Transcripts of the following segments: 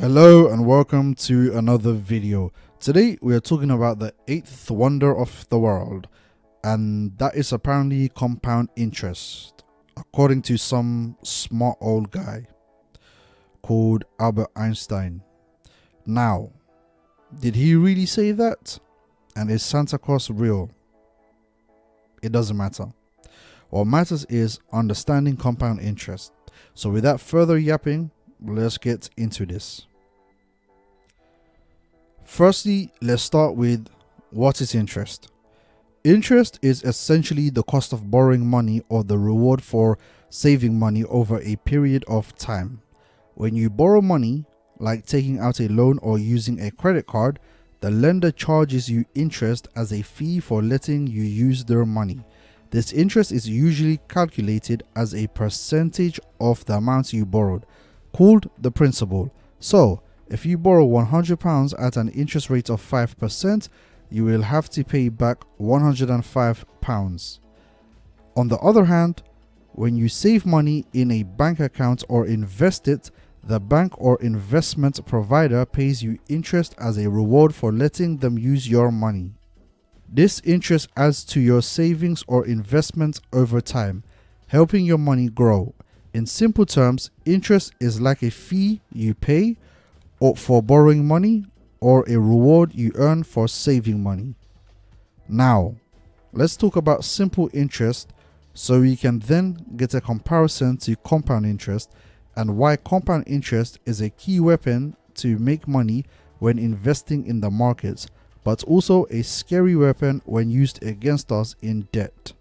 Hello and welcome to another video. Today we are talking about the eighth wonder of the world, and that is apparently compound interest, according to some smart old guy called Albert Einstein. Now, did he really say that? And is Santa Claus real? It doesn't matter. What matters is understanding compound interest. So without further yapping, let's get into this. Firstly, let's start with what is interest. Interest is essentially the cost of borrowing money or the reward for saving money over a period of time. When you borrow money, like taking out a loan or using a credit card, the lender charges you interest as a fee for letting you use their money. This interest is usually calculated as a percentage of the amount you borrowed, called the principal. So, if you borrow £100 at an interest rate of 5%, you will have to pay back £105. On the other hand, when you save money in a bank account or invest it, the bank or investment provider pays you interest as a reward for letting them use your money. This interest adds to your savings or investment over time, helping your money grow. In simple terms, interest is like a fee you pay or for borrowing money or a reward you earn for saving money. Now, let's talk about simple interest so we can then get a comparison to compound interest and why compound interest is a key weapon to make money when investing in the markets, but also a scary weapon when used against us in debt.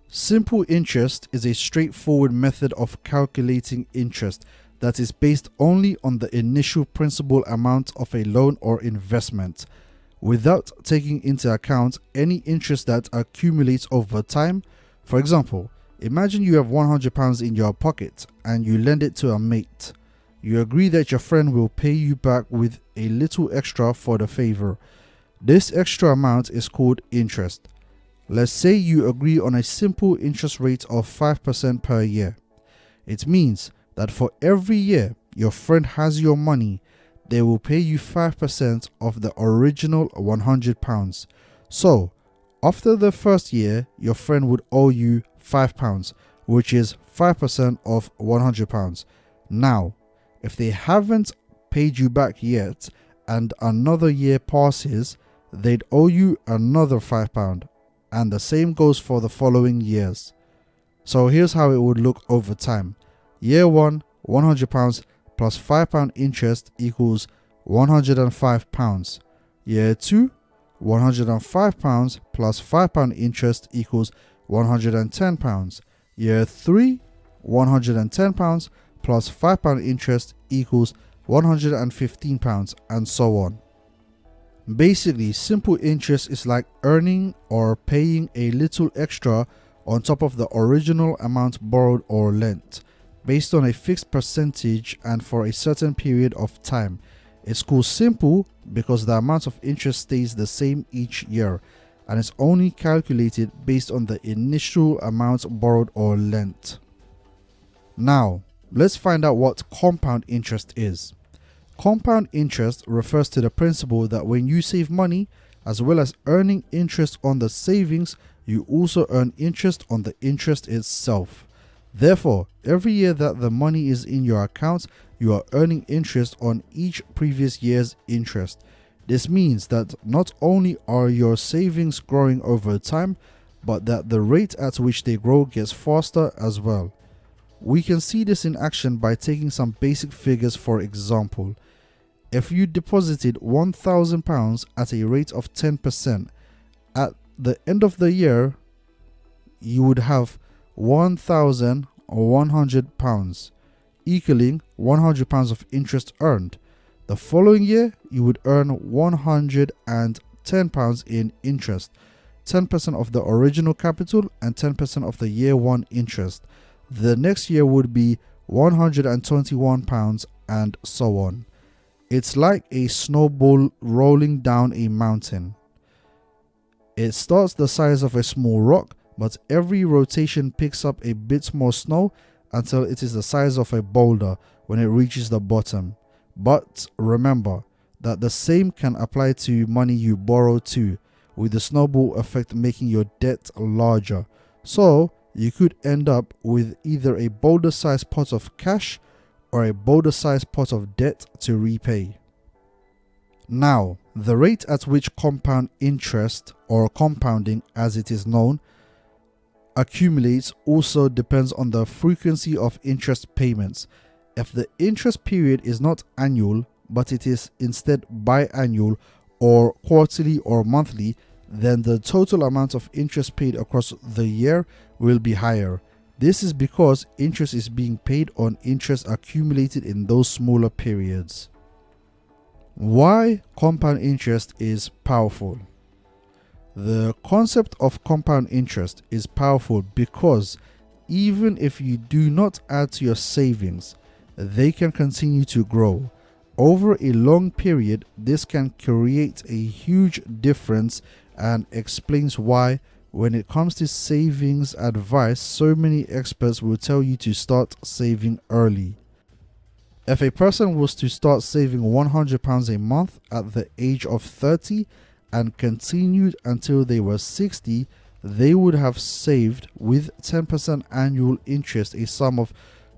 Simple interest is a straightforward method of calculating interest that is based only on the initial principal amount of a loan or investment, without taking into account any interest that accumulates over time. For example, imagine you have £100 in your pocket and you lend it to a mate. You agree that your friend will pay you back with a little extra for the favor. This extra amount is called interest. Let's say you agree on a simple interest rate of 5% per year. It means that for every year your friend has your money, they will pay you 5% of the original £100. So, after the first year, your friend would owe you £5, which is 5% of £100. Now, if they haven't paid you back yet and another year passes, they'd owe you another £5, and the same goes for the following years. So here's how it would look over time. Year 1, £100 plus £5 interest equals £105. Year 2, £105 plus £5 interest equals £110. Year 3, £110 plus £5 interest equals £115, and so on. Basically, simple interest is like earning or paying a little extra on top of the original amount borrowed or lent, based on a fixed percentage and for a certain period of time. It's called simple because the amount of interest stays the same each year, and it's only calculated based on the initial amount borrowed or lent. Now, let's find out what compound interest is. Compound interest refers to the principle that when you save money, as well as earning interest on the savings, you also earn interest on the interest itself. Therefore, every year that the money is in your account, you are earning interest on each previous year's interest. This means that not only are your savings growing over time, but that the rate at which they grow gets faster as well. We can see this in action by taking some basic figures. For example, if you deposited £1,000 at a rate of 10%, at the end of the year, you would have £1,100, equaling £100 of interest earned. The following year, you would earn £110 in interest, 10% of the original capital and 10% of the year one interest. The next year would be £121, and so on. It's like a snowball rolling down a mountain. It starts the size of a small rock, but every rotation picks up a bit more snow until it is the size of a boulder when it reaches the bottom. But remember that the same can apply to money you borrow too, with the snowball effect making your debt larger. So you could end up with either a boulder-sized pot of cash or a boulder-sized pot of debt to repay. Now, the rate at which compound interest, or compounding as it is known, accumulates also depends on the frequency of interest payments. If the interest period is not annual, but it is instead biannual or quarterly or monthly, then the total amount of interest paid across the year will be higher. This is because interest is being paid on interest accumulated in those smaller periods. Why compound interest is powerful? The concept of compound interest is powerful because even if you do not add to your savings, they can continue to grow. Over a long period, this can create a huge difference and explains why, when it comes to savings advice, so many experts will tell you to start saving early. If a person was to start saving £100 a month at the age of 30 and continued until they were 60, they would have saved, with 10% annual interest, a sum of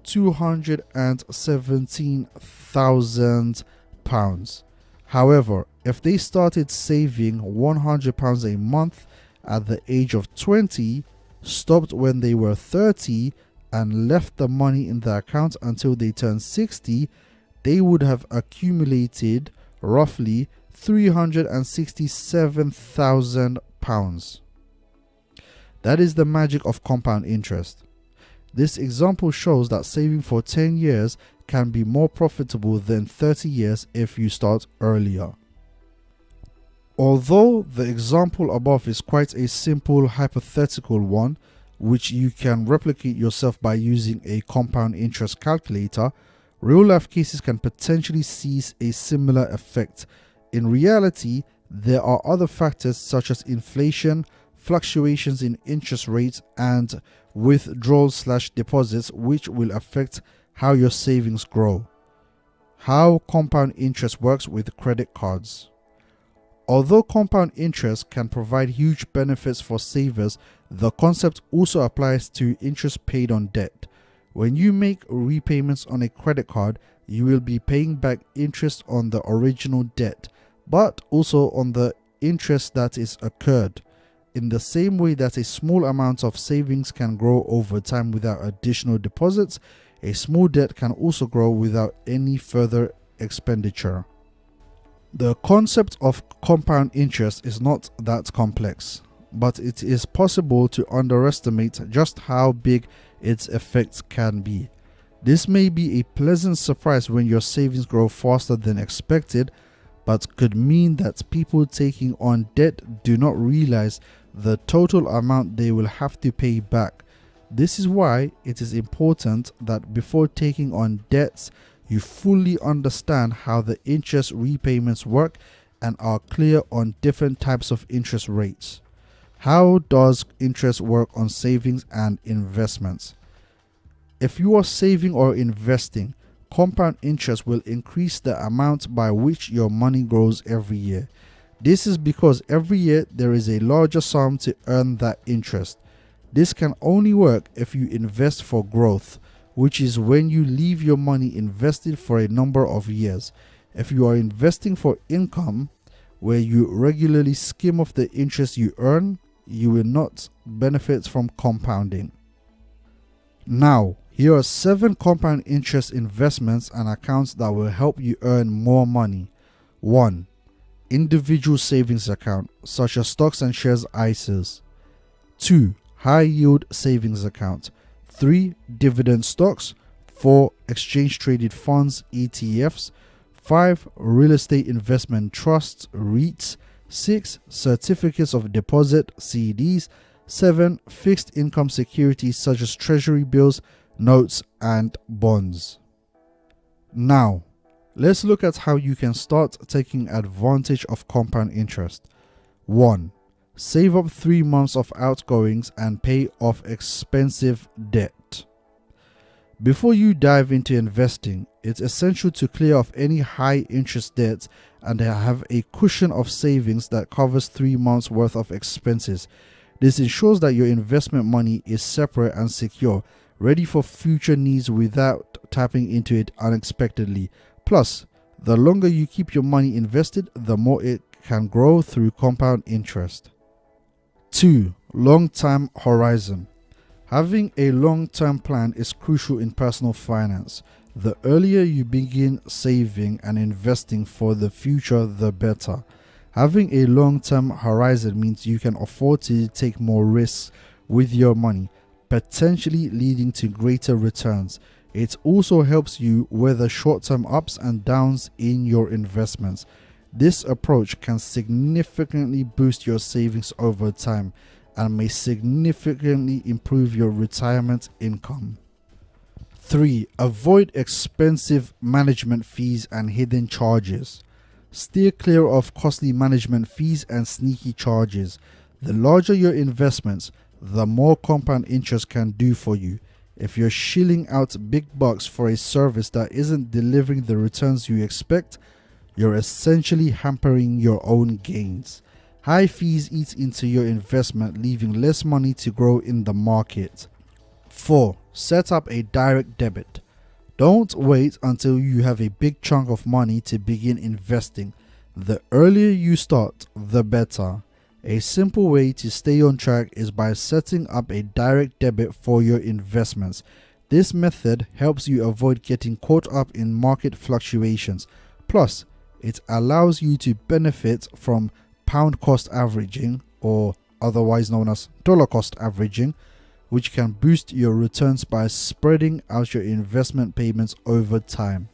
£217,000. However, if they started saving £100 a month at the age of 20, stopped when they were 30, and left the money in the account until they turned 60, they would have accumulated roughly £367,000. That is the magic of compound interest. This example shows that saving for 10 years can be more profitable than 30 years if you start earlier. Although the example above is quite a simple hypothetical one, which you can replicate yourself by using a compound interest calculator, real life cases can potentially see a similar effect. In reality, there are other factors such as inflation, fluctuations in interest rates, and withdrawals/deposits which will affect how your savings grow. How compound interest works with credit cards. Although compound interest can provide huge benefits for savers, the concept also applies to interest paid on debt. When you make repayments on a credit card, you will be paying back interest on the original debt, but also on the interest that is accrued. In the same way that a small amount of savings can grow over time without additional deposits, a small debt can also grow without any further expenditure. The concept of compound interest is not that complex, but it is possible to underestimate just how big its effects can be. This may be a pleasant surprise when your savings grow faster than expected, but could mean that people taking on debt do not realize the total amount they will have to pay back. This is why it is important that before taking on debts, you fully understand how the interest repayments work and are clear on different types of interest rates. How does interest work on savings and investments? If you are saving or investing, compound interest will increase the amount by which your money grows every year. This is because every year there is a larger sum to earn that interest. This can only work if you invest for growth, which is when you leave your money invested for a number of years. If you are investing for income, where you regularly skim off the interest you earn, you will not benefit from compounding. Now, here are 7 compound interest investments and accounts that will help you earn more money. 1. Individual savings account, such as stocks and shares ISAs. 2. High yield savings account. 3. Dividend stocks. 4. Exchange traded funds ETFs. 5. Real estate investment trusts REITs. 6. Certificates of deposit CDs. 7. Fixed income securities such as treasury bills, notes, and bonds. Now, let's look at how you can start taking advantage of compound interest. 1. Save up 3 months of outgoings and pay off expensive debt. Before you dive into investing, it's essential to clear off any high interest debts and have a cushion of savings that covers 3 months worth of expenses. This ensures that your investment money is separate and secure, ready for future needs without tapping into it unexpectedly. Plus, the longer you keep your money invested, the more it can grow through compound interest. 2. Long-term horizon. Having a long-term plan is crucial in personal finance. The earlier you begin saving and investing for the future, the better. Having a long-term horizon means you can afford to take more risks with your money, potentially leading to greater returns. It also helps you weather short-term ups and downs in your investments. This approach can significantly boost your savings over time and may significantly improve your retirement income. 3. Avoid expensive management fees and hidden charges. Steer clear of costly management fees and sneaky charges. The larger your investments, the more compound interest can do for you. If you're shilling out big bucks for a service that isn't delivering the returns you expect, you're essentially hampering your own gains. High fees eat into your investment, leaving less money to grow in the market. 4. Set up a direct debit. Don't wait until you have a big chunk of money to begin investing. The earlier you start, the better. A simple way to stay on track is by setting up a direct debit for your investments. This method helps you avoid getting caught up in market fluctuations. Plus, it allows you to benefit from pound cost averaging, or otherwise known as dollar cost averaging, which can boost your returns by spreading out your investment payments over time.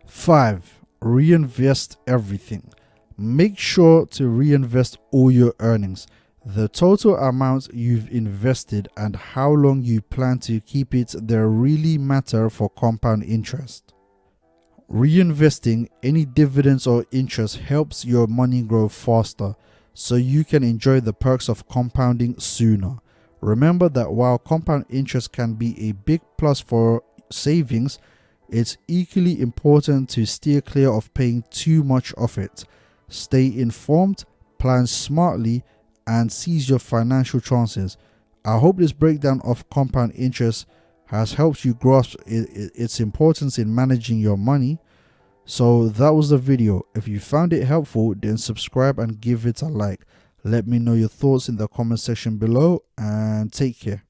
5. Reinvest everything. Make sure to reinvest all your earnings. The total amount you've invested and how long you plan to keep it there really matter for compound interest. Reinvesting any dividends or interest helps your money grow faster, so you can enjoy the perks of compounding sooner. Remember that while compound interest can be a big plus for savings, it's equally important to steer clear of paying too much of it. Stay informed, plan smartly, and seize your financial chances. I hope this breakdown of compound interest has helped you grasp its importance in managing your money. So that was the video. If you found it helpful, then subscribe and give it a like. Let me know your thoughts in the comment section below, and take care.